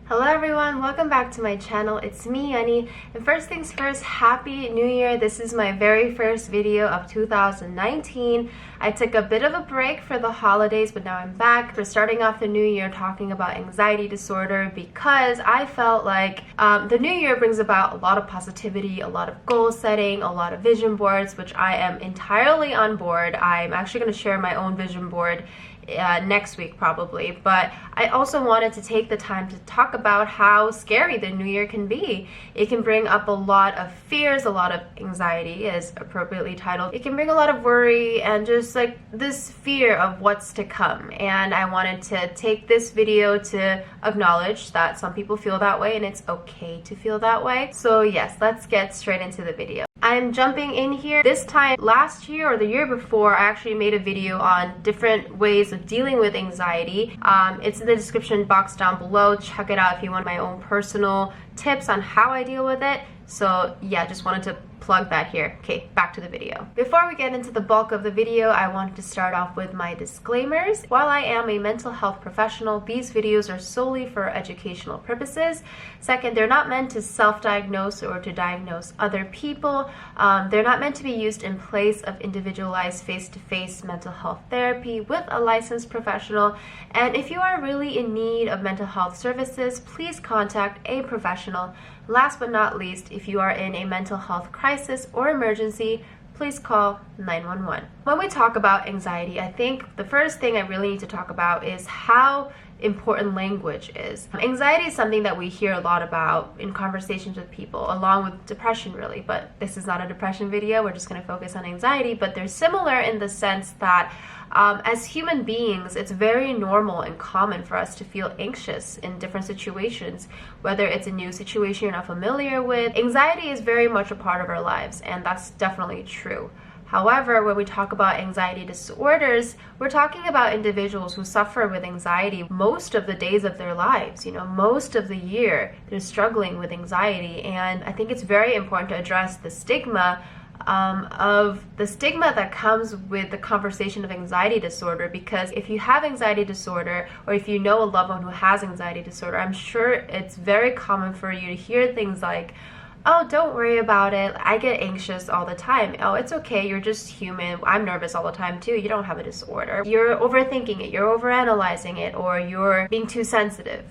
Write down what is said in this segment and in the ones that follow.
Hello everyone, welcome back to my channel. It's me, Yeonni, and first things first, Happy New Year. This is my very first video of 2019. I took a bit of a break for the holidays, but now I'm back. We're starting off the new year talking about anxiety disorder because I felt like the new year brings about a lot of positivity, a lot of goal setting, a lot of vision boards, which I am entirely on board. I'm actually going to share my own vision board next week probably, but I also wanted to take the time to talk about how scary the new year can be. It can bring up a lot of fears, a lot of anxiety as appropriately titled. It can bring a lot of worry and just like this fear of what's to come, and I wanted to take this video to acknowledge that some people feel that way and it's okay to feel that way. So yes, let's get straight into the video. I'm jumping in here. This time last year or the year before, I actually made a video on different ways of dealing with anxiety. It's in the description box down below. Check it out if you want my own personal tips on how I deal with it. So yeah, just wanted to plug that here. Okay, back to the video. Before we get into the bulk of the video, I wanted to start off with my disclaimers. While I am a mental health professional, these videos are solely for educational purposes. Second, they're not meant to self-diagnose or to diagnose other people. They're not meant to be used in place of individualized face-to-face mental health therapy with a licensed professional. And if you are really in need of mental health services, please contact a professional. Last but not least, if you are in a mental health crisis or emergency, please call 911. When we talk about anxiety, I think the first thing I really need to talk about is how important language is. Anxiety is something that we hear a lot about in conversations with people, along with depression really, but this is not a depression video. We're just going to focus on anxiety, but they're similar in the sense that as human beings, it's very normal and common for us to feel anxious in different situations, whether it's a new situation you're not familiar with. Anxiety is very much a part of our lives, and that's definitely true. However, when we talk about anxiety disorders, we're talking about individuals who suffer with anxiety most of the days of their lives. Most of the year they're struggling with anxiety, and I think it's very important to address the stigma that comes with the conversation of anxiety disorder, because if you have anxiety disorder or if you know a loved one who has anxiety disorder, I'm sure it's very common for you to hear things like, oh, don't worry about it, I get anxious all the time. Oh, it's okay, you're just human. I'm nervous all the time too. You don't have a disorder. You're overthinking it, you're overanalyzing it, or you're being too sensitive.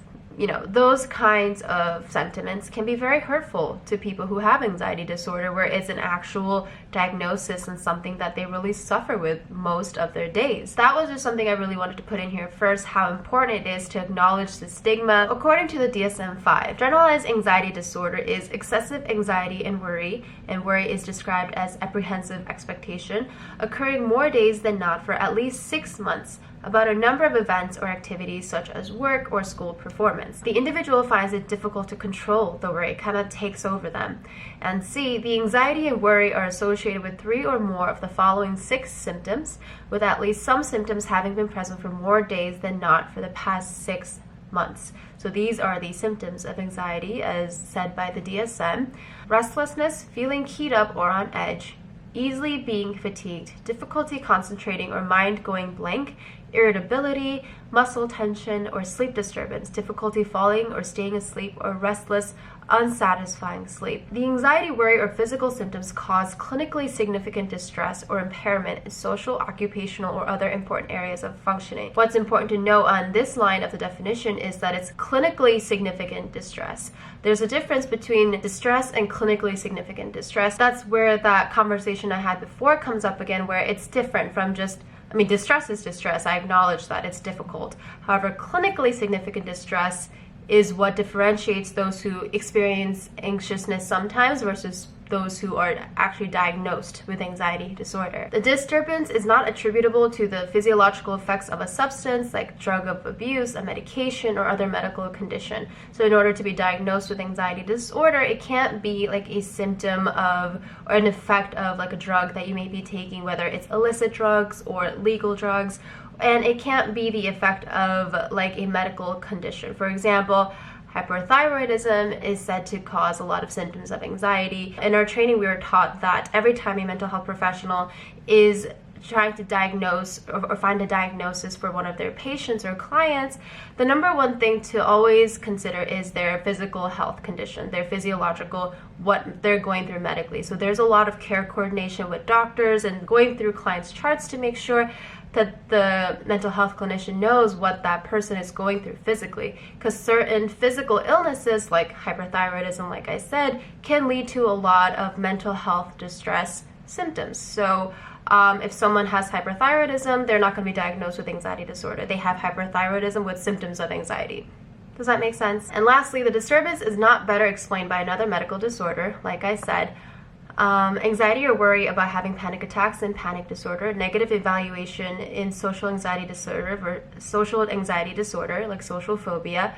Those kinds of sentiments can be very hurtful to people who have anxiety disorder, where it's an actual diagnosis and something that they really suffer with most of their days. That was just something I really wanted to put in here first, how important it is to acknowledge the stigma. According to the DSM-5, generalized anxiety disorder is excessive anxiety and worry is described as apprehensive expectation, occurring more days than not for at least 6 months, about a number of events or activities such as work or school performance. The individual finds it difficult to control the worry, it kind of takes over them. And C, the anxiety and worry are associated with 3 or more of the following 6 symptoms, with at least some symptoms having been present for more days than not for the past 6 months. So these are the symptoms of anxiety as said by the DSM. Restlessness, feeling keyed up or on edge, easily being fatigued, difficulty concentrating or mind going blank, irritability, muscle tension or sleep disturbance, difficulty falling or staying asleep, or restless, unsatisfying sleep. The anxiety, worry, or physical symptoms cause clinically significant distress or impairment in social, occupational, or other important areas of functioning. What's important to know on this line of the definition is that it's clinically significant distress. There's a difference between distress and clinically significant distress. That's where that conversation I had before comes up again, where it's different from just, distress is distress. I acknowledge that it's difficult. However, clinically significant distress is what differentiates those who experience anxiousness sometimes versus those who are actually diagnosed with anxiety disorder. The disturbance is not attributable to the physiological effects of a substance like drug of abuse, a medication, or other medical condition. So in order to be diagnosed with anxiety disorder, it can't be like a symptom of or an effect of like a drug that you may be taking, whether it's illicit drugs or legal drugs, and it can't be the effect of like a medical condition. For example, hyperthyroidism is said to cause a lot of symptoms of anxiety. In our training, we were taught that every time a mental health professional is trying to diagnose or find a diagnosis for one of their patients or clients, the number one thing to always consider is their physical health condition, their physiological, what they're going through medically. So there's a lot of care coordination with doctors and going through clients' charts to make sure that the mental health clinician knows what that person is going through physically, because certain physical illnesses like hyperthyroidism, like I said, can lead to a lot of mental health distress symptoms. So if someone has hyperthyroidism, they're not going to be diagnosed with anxiety disorder. They have hyperthyroidism with symptoms of anxiety. Does that make sense? And lastly, the disturbance is not better explained by another medical disorder. Like I said, anxiety or worry about having panic attacks and panic disorder, negative evaluation in social anxiety disorder, like social phobia,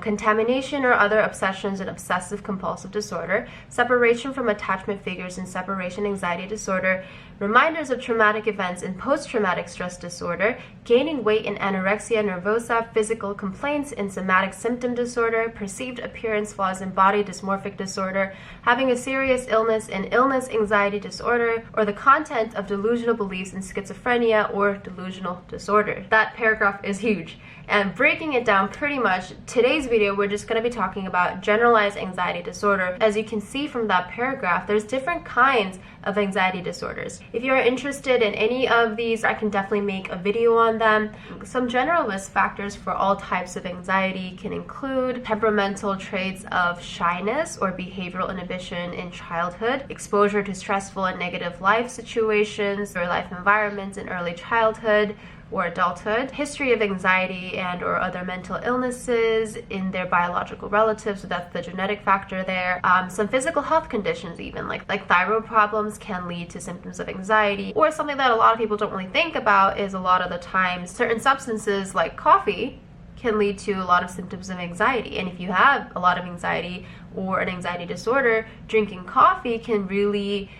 contamination or other obsessions and obsessive compulsive disorder, separation from attachment figures and separation anxiety disorder, reminders of traumatic events in post-traumatic stress disorder, gaining weight in anorexia nervosa, physical complaints in somatic symptom disorder, perceived appearance flaws in body dysmorphic disorder, having a serious illness in illness anxiety disorder, or the content of delusional beliefs in schizophrenia or delusional disorder. That paragraph is huge. And breaking it down pretty much, today's video, we're just going to be talking about generalized anxiety disorder. As you can see from that paragraph, there's different kinds of anxiety disorders. If you're interested in any of these, I can definitely make a video on them. Some general risk factors for all types of anxiety can include temperamental traits of shyness or behavioral inhibition in childhood, exposure to stressful and negative life situations or life environments in early childhood or adulthood, history of anxiety and or other mental illnesses in their biological relatives, so that's the genetic factor there. Some physical health conditions even, like thyroid problems can lead to symptoms of anxiety, or something that a lot of people don't really think about is a lot of the times certain substances like coffee can lead to a lot of symptoms of anxiety. And if you have a lot of anxiety or an anxiety disorder, drinking coffee can really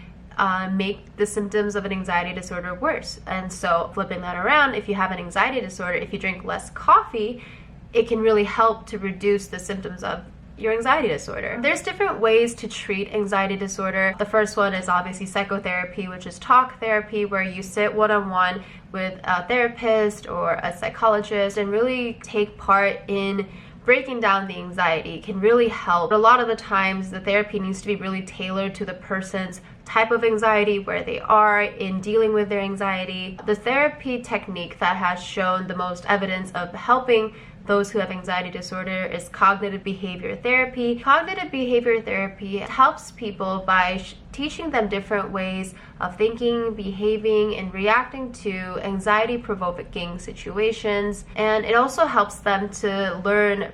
make the symptoms of an anxiety disorder worse. And so flipping that around, if you have an anxiety disorder, if you drink less coffee, it can really help to reduce the symptoms of your anxiety disorder. There's different ways to treat anxiety disorder. The first one is obviously psychotherapy, which is talk therapy, where you sit one-on-one with a therapist or a psychologist and really take part in breaking down the anxiety. It can really help. But a lot of the times the therapy needs to be really tailored to the person's type of anxiety, where they are in dealing with their anxiety. The therapy technique that has shown the most evidence of helping those who have anxiety disorder is cognitive behavior therapy. Cognitive behavior therapy helps people by teaching them different ways of thinking, behaving, and reacting to anxiety-provoking situations. And it also helps them to learn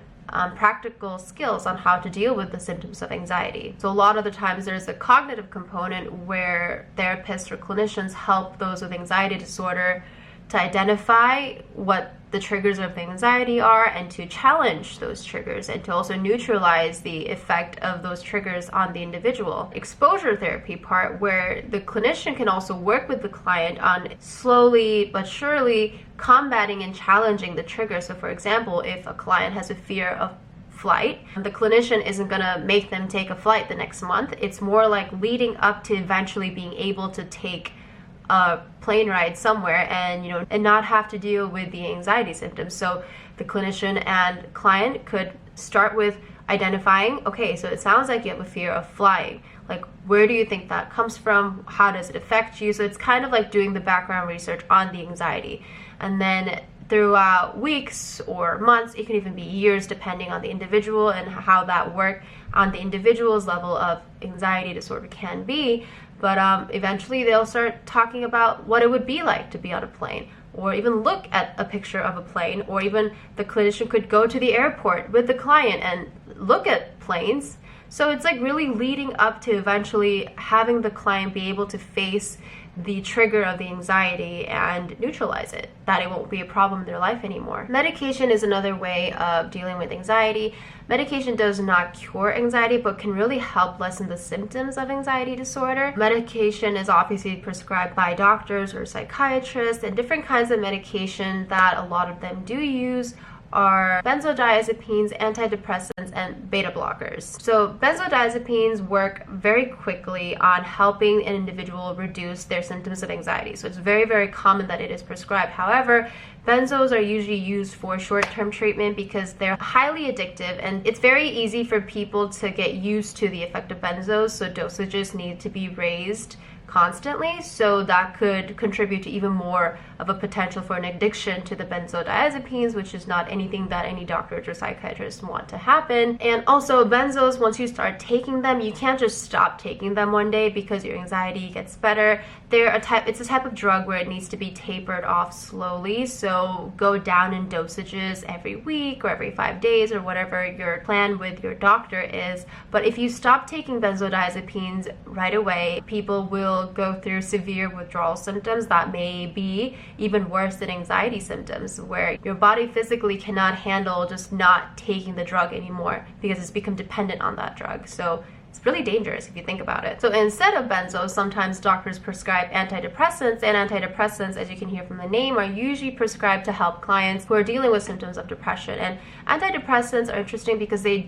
practical skills on how to deal with the symptoms of anxiety. So a lot of the times there's a cognitive component where therapists or clinicians help those with anxiety disorder to identify what the triggers of anxiety are and to challenge those triggers and to also neutralize the effect of those triggers on the individual. Exposure therapy part, where the clinician can also work with the client on slowly but surely combating and challenging the trigger. So for example, if a client has a fear of flight, the clinician isn't going to make them take a flight the next month. It's more like leading up to eventually being able to take a plane ride somewhere and not have to deal with the anxiety symptoms. So the clinician and client could start with identifying, okay, so it sounds like you have a fear of flying. Like, where do you think that comes from? How does it affect you? So it's kind of like doing the background research on the anxiety. And then throughout weeks or months, it can even be years depending on the individual and how that work on the individual's level of anxiety disorder can be. But eventually they'll start talking about what it would be like to be on a plane, or even look at a picture of a plane, or even the clinician could go to the airport with the client and look at planes. So it's like really leading up to eventually having the client be able to face the trigger of the anxiety and neutralize it, that it won't be a problem in their life anymore. Medication is another way of dealing with anxiety. Medication does not cure anxiety, but can really help lessen the symptoms of anxiety disorder. Medication is obviously prescribed by doctors or psychiatrists, and different kinds of medication that a lot of them do use are benzodiazepines, antidepressants, and beta blockers. So benzodiazepines work very quickly on helping an individual reduce their symptoms of anxiety. So it's very, very common that it is prescribed. However, benzos are usually used for short-term treatment because they're highly addictive, and it's very easy for people to get used to the effect of benzos, so dosages need to be raised constantly, so that could contribute to even more of a potential for an addiction to the benzodiazepines, which is not anything that any doctors or psychiatrists want to happen. And also benzos, once you start taking them, you can't just stop taking them one day because your anxiety gets better. It's a type of drug where it needs to be tapered off slowly, so go down in dosages every week or every 5 days or whatever your plan with your doctor is. But if you stop taking benzodiazepines right away, people will go through severe withdrawal symptoms that may be even worse than anxiety symptoms, where your body physically cannot handle just not taking the drug anymore because it's become dependent on that drug. So it's really dangerous if you think about it. So instead of benzos, sometimes doctors prescribe antidepressants, and antidepressants, as you can hear from the name, are usually prescribed to help clients who are dealing with symptoms of depression. And antidepressants are interesting because they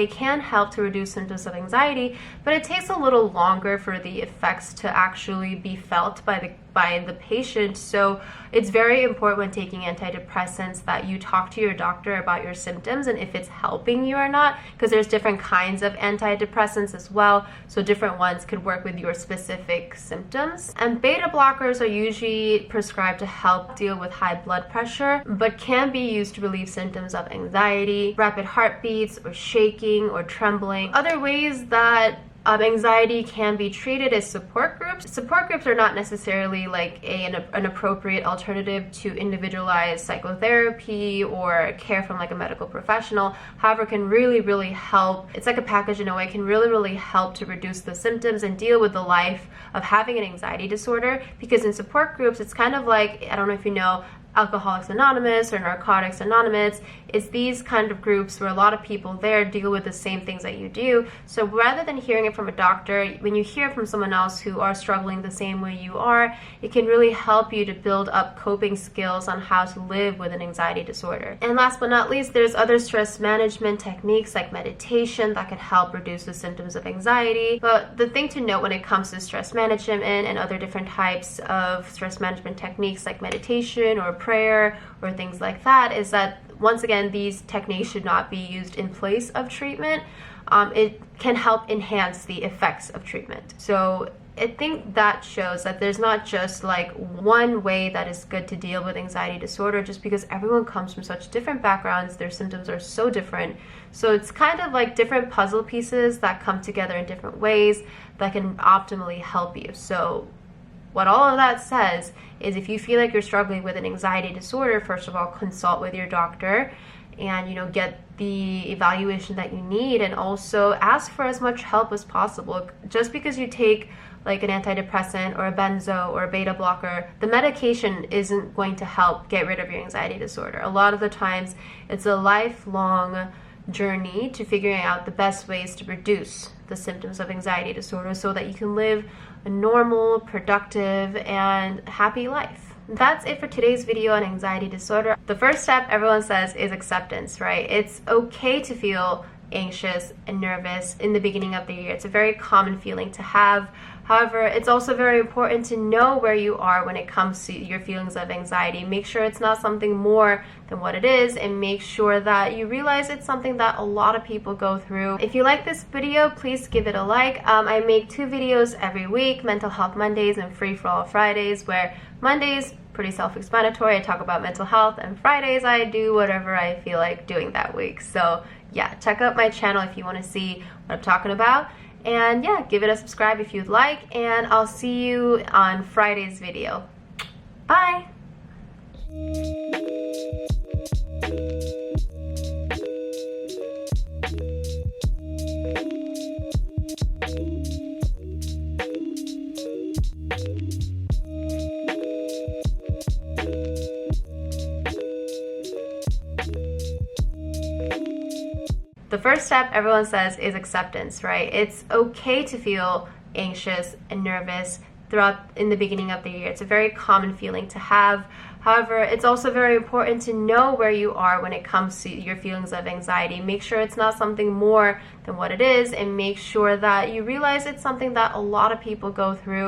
can help to reduce symptoms of anxiety, but it takes a little longer for the effects to actually be felt by the patient. So it's very important when taking antidepressants that you talk to your doctor about your symptoms and if it's helping you or not, because there's different kinds of antidepressants as well, so different ones could work with your specific symptoms. And beta blockers are usually prescribed to help deal with high blood pressure, but can be used to relieve symptoms of anxiety, rapid heartbeats, or shaking or trembling. Other ways that anxiety can be treated as support groups. Support groups are not necessarily like an appropriate alternative to individualized psychotherapy or care from like a medical professional. However, can really, really help. It's like a package in a way. It can really, really help to reduce the symptoms and deal with the life of having an anxiety disorder. Because in support groups, it's kind of like, I don't know if you know, Alcoholics Anonymous or Narcotics Anonymous. It's these kind of groups where a lot of people there deal with the same things that you do. So rather than hearing it from a doctor, when you hear from someone else who are struggling the same way you are, it can really help you to build up coping skills on how to live with an anxiety disorder. And last but not least, there's other stress management techniques like meditation that can help reduce the symptoms of anxiety. But the thing to note when it comes to stress management and other different types of stress management techniques like meditation or prayer or things like that is that, once again, these techniques should not be used in place of treatment. It can help enhance the effects of treatment. So I think that shows that there's not just like one way that is good to deal with anxiety disorder, just because everyone comes from such different backgrounds, their symptoms are so different. So it's kind of like different puzzle pieces that come together in different ways that can optimally help you. So what all of that says is, if you feel like you're struggling with an anxiety disorder, first of all, consult with your doctor and, get the evaluation that you need, and also ask for as much help as possible. Just because you take like an antidepressant or a benzo or a beta blocker, the medication isn't going to help get rid of your anxiety disorder. A lot of the times it's a lifelong journey to figuring out the best ways to reduce the symptoms of anxiety disorder so that you can live a normal, productive, and happy life. That's it for today's video on anxiety disorder. The first step, everyone says, is acceptance, right? It's okay to feel anxious and nervous in the beginning of the year. It's a very common feeling to have. However, it's also very important to know where you are when it comes to your feelings of anxiety. Make sure it's not something more than what it is, and make sure that you realize it's something that a lot of people go through. If you like this video, please give it a like. I make 2 videos every week, Mental Health Mondays and Free For All Fridays, where Mondays, pretty self-explanatory, I talk about mental health, and Fridays I do whatever I feel like doing that week. So yeah, check out my channel if you want to see what I'm talking about. And yeah, give it a subscribe if you'd like, and I'll see you on Friday's video. Bye! The first step, everyone says, is acceptance, right? It's okay to feel anxious and nervous throughout in the beginning of the year. It's a very common feeling to have. However, it's also very important to know where you are when it comes to your feelings of anxiety. Make sure it's not something more than what it is, and make sure that you realize it's something that a lot of people go through.